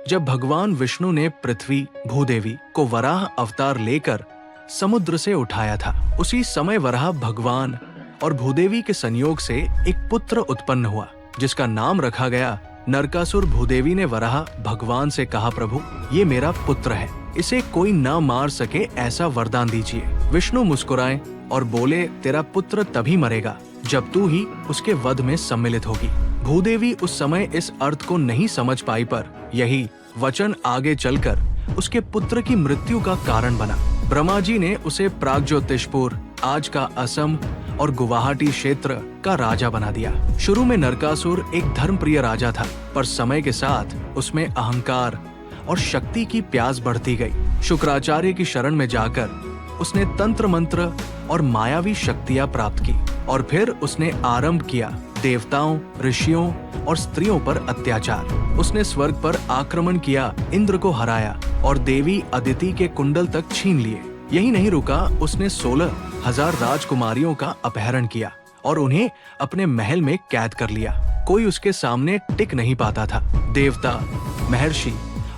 जब भगवान विष्णु ने पृथ्वी भूदेवी को वराह अवतार लेकर समुद्र से उठाया था, उसी समय वराह भगवान और भूदेवी के संयोग से एक पुत्र उत्पन्न हुआ, जिसका नाम रखा गया नरकासुर। भूदेवी ने वराह भगवान से कहा, प्रभु ये मेरा पुत्र है, इसे कोई न मार सके ऐसा वरदान दीजिए। विष्णु मुस्कुराए और बोले, तेरा पुत्र तभी मरेगा जब तू ही उसके वध में सम्मिलित होगी। भूदेवी उस समय इस अर्थ को नहीं समझ पाई, पर यही वचन आगे चलकर उसके पुत्र की मृत्यु का कारण बना। ब्रह्मा जी ने उसे प्रागज्योतिषपुर, आज का असम और गुवाहाटी क्षेत्र का राजा बना दिया। शुरू में नरकासुर एक धर्मप्रिय राजा था, पर समय के साथ उसमें अहंकार और शक्ति की प्यास बढ़ती गई। शुक्राचार्य की शरण में जाकर उसने तंत्र मंत्र और मायावी शक्तियां प्राप्त की और फिर उसने आरंभ किया देवताओं, ऋषियों और स्त्रियों पर अत्याचार। उसने स्वर्ग पर आक्रमण किया, इंद्र को हराया और देवी अदिति के कुंडल तक छीन लिए। यही नहीं रुका, उसने 16,000 राजकुमारियों का अपहरण किया और उन्हें अपने महल में कैद कर लिया। कोई उसके सामने टिक नहीं पाता था। देवता, महर्षि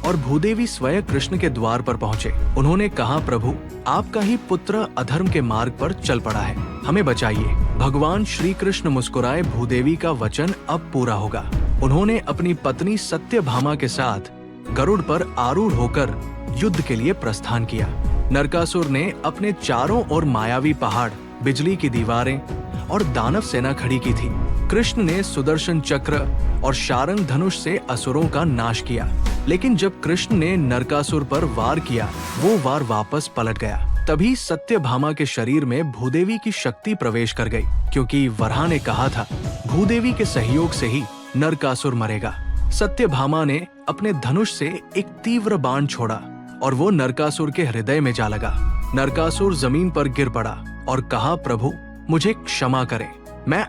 और भूदेवी स्वयं कृष्ण के द्वार पर पहुंचे। उन्होंने कहा, प्रभु आपका ही पुत्र अधर्म के मार्ग पर चल पड़ा है, हमें बचाइए। भगवान श्री कृष्ण मुस्कुराए, भूदेवी का वचन अब पूरा होगा। उन्होंने अपनी पत्नी सत्यभामा के साथ गरुड़ पर आरूढ़ होकर युद्ध के लिए प्रस्थान किया। नरकासुर ने अपने चारों ओर मायावी पहाड़, बिजली की दीवारें और दानव सेना खड़ी की थी। कृष्ण ने सुदर्शन चक्र और शारंग धनुष से असुरों का नाश किया, लेकिन जब कृष्ण ने नरकासुर पर वार किया, वो वार वापस पलट गया। तभी सत्यभामा के शरीर में भूदेवी की शक्ति प्रवेश कर गई, क्योंकि वराह ने कहा था, भूदेवी के सहयोग से ही नरकासुर मरेगा। सत्यभामा ने अपने धनुष से एक तीव्र बाण छोड़ा और वो नरकासुर के हृदय में जा लगा। नरकासुर जमीन पर गिर पड़ा और कहा, प्रभु मुझे क्षमा करें, मैं